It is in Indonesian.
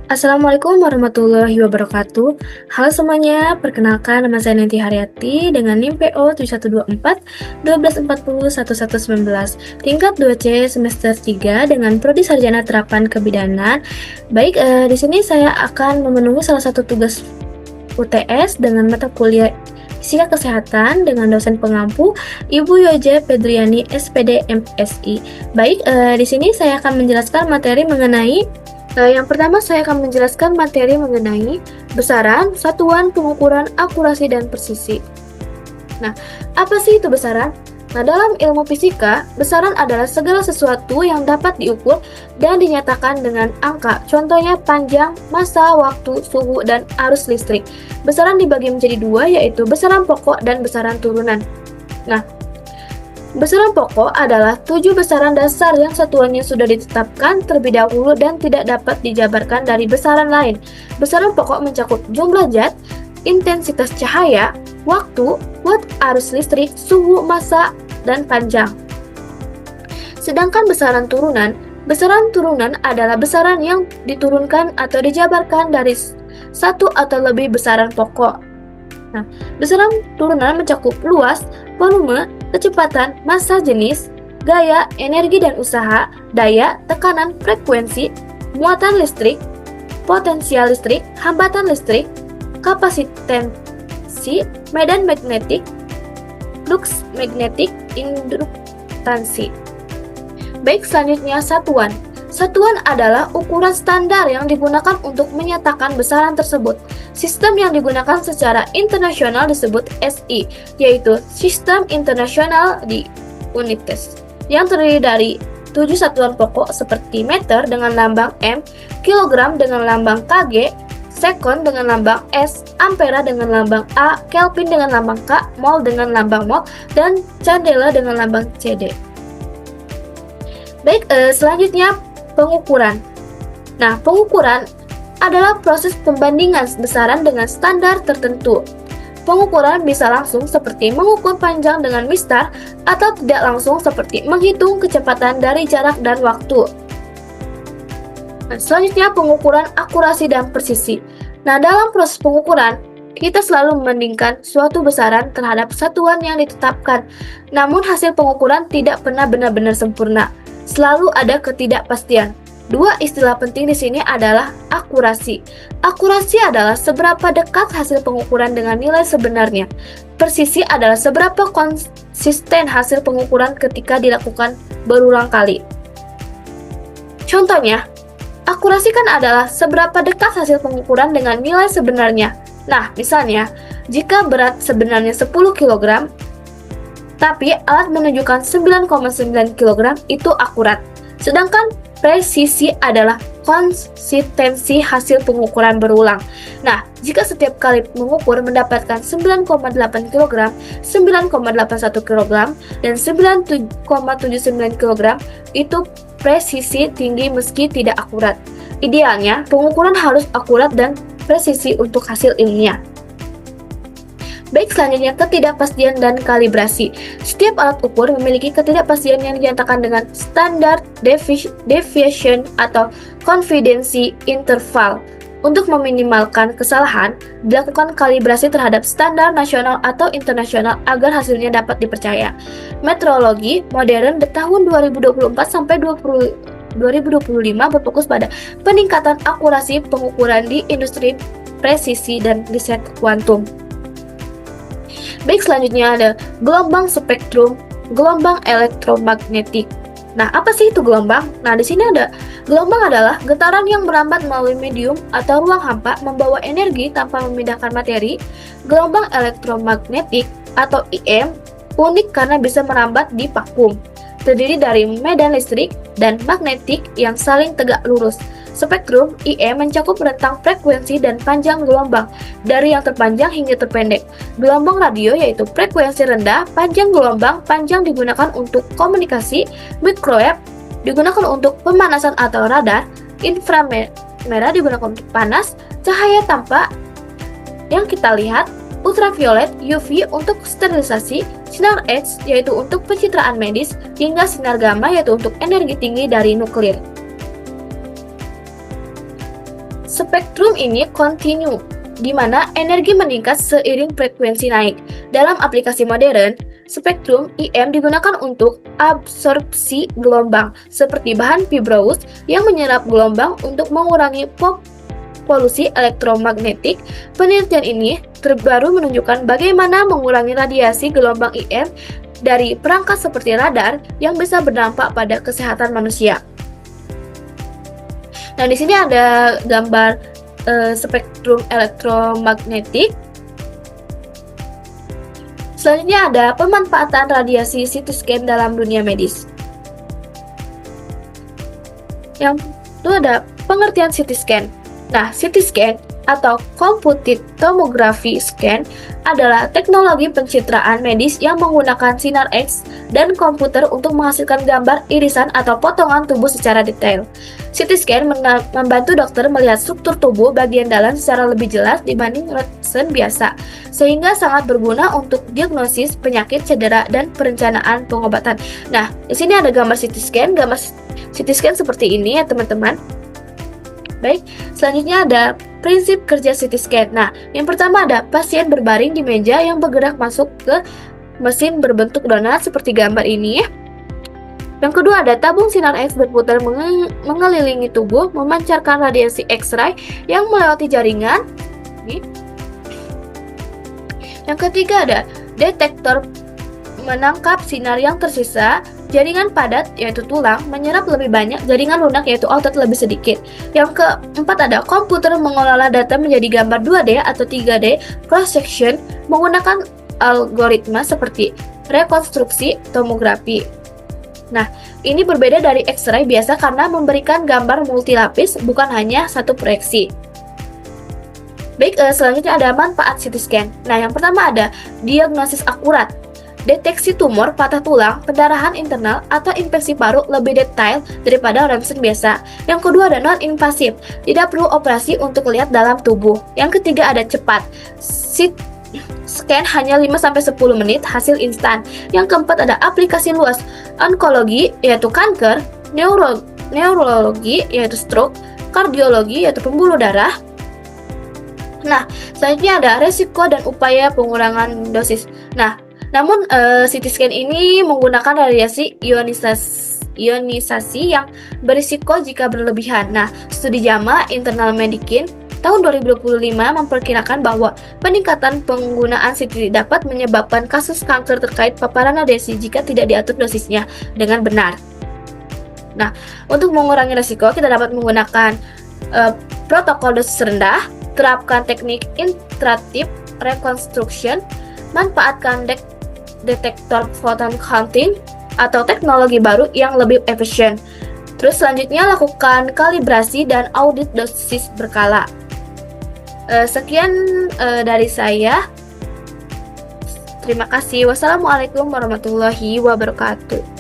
Assalamualaikum warahmatullahi wabarakatuh. Halo semuanya, perkenalkan nama saya Nanti Haryati dengan NIM PO 7124 1240 1119, tingkat 2C semester 3 dengan prodi sarjana terapan kebidanan. Baik, di sini saya akan memenuhi salah satu tugas UTS dengan mata kuliah Fisika Kesehatan dengan dosen pengampu Ibu Yoja Pedriani SPD MSI. Baik, di sini saya akan menjelaskan materi mengenai yang pertama saya akan menjelaskan materi mengenai besaran, satuan pengukuran akurasi dan presisi. Nah, apa sih itu besaran? Nah, dalam ilmu fisika, besaran adalah segala sesuatu yang dapat diukur dan dinyatakan dengan angka. Contohnya panjang, massa, waktu, suhu, dan arus listrik. Besaran dibagi menjadi dua, yaitu besaran pokok dan besaran turunan. Nah, besaran pokok adalah 7 besaran dasar yang satuannya sudah ditetapkan terlebih dahulu dan tidak dapat dijabarkan dari besaran lain. Besaran pokok mencakup jumlah zat, intensitas cahaya, waktu, watt arus listrik, suhu, massa, dan panjang. Sedangkan besaran turunan adalah besaran yang diturunkan atau dijabarkan dari satu atau lebih besaran pokok. Nah, besaran turunan mencakup luas, volume, kecepatan, massa jenis, gaya, energi dan usaha, daya, tekanan, frekuensi, muatan listrik, potensial listrik, hambatan listrik, kapasitansi, medan magnetik, flux magnetik, induktansi. Baik, selanjutnya satuan. Satuan adalah ukuran standar yang digunakan untuk menyatakan besaran tersebut. Sistem yang digunakan secara internasional disebut SI, yaitu Sistem Internasional di Unites, yang terdiri dari 7 satuan pokok seperti meter dengan lambang M, kilogram dengan lambang kg, sekon dengan lambang S, ampera dengan lambang A, kelvin dengan lambang K, mol dengan lambang mol, dan candela dengan lambang CD. Baik, selanjutnya pengukuran. Nah, pengukuran adalah proses pembandingan besaran dengan standar tertentu. Pengukuran bisa langsung seperti mengukur panjang dengan mistar atau tidak langsung seperti menghitung kecepatan dari jarak dan waktu. Nah, selanjutnya pengukuran akurasi dan presisi. Nah, dalam proses pengukuran, kita selalu membandingkan suatu besaran terhadap satuan yang ditetapkan. Namun hasil pengukuran tidak pernah benar-benar sempurna. Selalu ada ketidakpastian. Dua istilah penting di sini adalah akurasi. Akurasi adalah seberapa dekat hasil pengukuran dengan nilai sebenarnya. Presisi adalah seberapa konsisten hasil pengukuran ketika dilakukan berulang kali. Contohnya, akurasi kan adalah seberapa dekat hasil pengukuran dengan nilai sebenarnya. Nah, misalnya, jika berat sebenarnya 10 kg, tapi alat menunjukkan 9,9 kg, itu akurat. Sedangkan presisi adalah konsistensi hasil pengukuran berulang. Nah, jika setiap kali mengukur mendapatkan 9,8 kg, 9,81 kg, dan 9,79 kg, itu presisi tinggi meski tidak akurat. Idealnya, pengukuran harus akurat dan presisi untuk hasil ilmiah. Baik, selanjutnya ketidakpastian dan kalibrasi. Setiap alat ukur memiliki ketidakpastian yang dinyatakan dengan standard deviation atau confidence interval. Untuk meminimalkan kesalahan, dilakukan kalibrasi terhadap standar nasional atau internasional agar hasilnya dapat dipercaya. Metrologi modern di tahun 2024 sampai 2025 berfokus pada peningkatan akurasi pengukuran di industri presisi dan riset kuantum. Baik, selanjutnya ada gelombang spektrum, gelombang elektromagnetik. Nah, apa sih itu gelombang? Nah, di sini ada gelombang adalah getaran yang merambat melalui medium atau ruang hampa membawa energi tanpa memindahkan materi. Gelombang elektromagnetik atau IM unik karena bisa merambat di vakum. Terdiri dari medan listrik dan magnetik yang saling tegak lurus. Spektrum IM mencakup rentang frekuensi dan panjang gelombang, dari yang terpanjang hingga terpendek. Gelombang radio yaitu frekuensi rendah, panjang gelombang panjang digunakan untuk komunikasi, microwave digunakan untuk pemanasan atau radar, inframerah digunakan untuk panas, cahaya tanpa yang kita lihat, ultraviolet UV untuk sterilisasi, sinar X yaitu untuk pencitraan medis, hingga sinar gamma yaitu untuk energi tinggi dari nuklir. Spektrum ini kontinu, di mana energi meningkat seiring frekuensi naik. Dalam aplikasi modern, spektrum IM digunakan untuk absorpsi gelombang, seperti bahan fibrous yang menyerap gelombang untuk mengurangi polusi elektromagnetik. Penelitian ini terbaru menunjukkan bagaimana mengurangi radiasi gelombang IM dari perangkat seperti radar yang bisa berdampak pada kesehatan manusia. Nah, di sini ada gambar spektrum elektromagnetik. Selanjutnya ada pemanfaatan radiasi CT scan dalam dunia medis. Yang itu ada pengertian CT scan. Nah, CT scan atau computed tomography scan adalah teknologi pencitraan medis yang menggunakan sinar X dan komputer untuk menghasilkan gambar irisan atau potongan tubuh secara detail. CT scan membantu dokter melihat struktur tubuh bagian dalam secara lebih jelas dibanding röntgen biasa, sehingga sangat berguna untuk diagnosis penyakit, cedera, dan perencanaan pengobatan. Nah, di sini ada gambar CT scan. Gambar CT scan seperti ini ya, teman-teman. Baik, selanjutnya ada prinsip kerja CT scan. Nah, yang pertama ada pasien berbaring di meja yang bergerak masuk ke mesin berbentuk donat seperti gambar ini. Yang kedua ada tabung sinar X berputar mengelilingi tubuh, memancarkan radiasi X-ray yang melewati jaringan. Yang ketiga ada detektor menangkap sinar yang tersisa. Jaringan padat, yaitu tulang, menyerap lebih banyak, jaringan lunak, yaitu otot, lebih sedikit. Yang keempat ada komputer mengolah data menjadi gambar 2D atau 3D cross-section menggunakan algoritma seperti rekonstruksi tomografi. Nah, ini berbeda dari X-ray biasa karena memberikan gambar multilapis, bukan hanya satu proyeksi. Baik, selanjutnya ada manfaat CT scan. Nah, yang pertama ada diagnosis akurat. Deteksi tumor, patah tulang, pendarahan internal, atau infeksi paru lebih detail daripada röntgen biasa. Yang kedua ada non-invasif, tidak perlu operasi untuk lihat dalam tubuh. Yang ketiga ada cepat, scan hanya 5-10 menit, hasil instan. Yang keempat ada aplikasi luas, onkologi yaitu kanker, neurologi yaitu stroke, kardiologi yaitu pembuluh darah. Nah, selanjutnya ada resiko dan upaya pengurangan dosis. Namun CT scan ini menggunakan radiasi ionisasi yang berisiko jika berlebihan. Nah, studi JAMA Internal Medicine tahun 2025 memperkirakan bahwa peningkatan penggunaan CT dapat menyebabkan kasus kanker terkait paparan radiasi jika tidak diatur dosisnya dengan benar. Nah, untuk mengurangi risiko kita dapat menggunakan protokol dosis rendah, terapkan teknik iteratif reconstruction, manfaatkan detektor photon counting atau teknologi baru yang lebih efisien. Terus selanjutnya lakukan kalibrasi dan audit dosis berkala. Sekian dari saya. Terima kasih. Wassalamualaikum warahmatullahi wabarakatuh.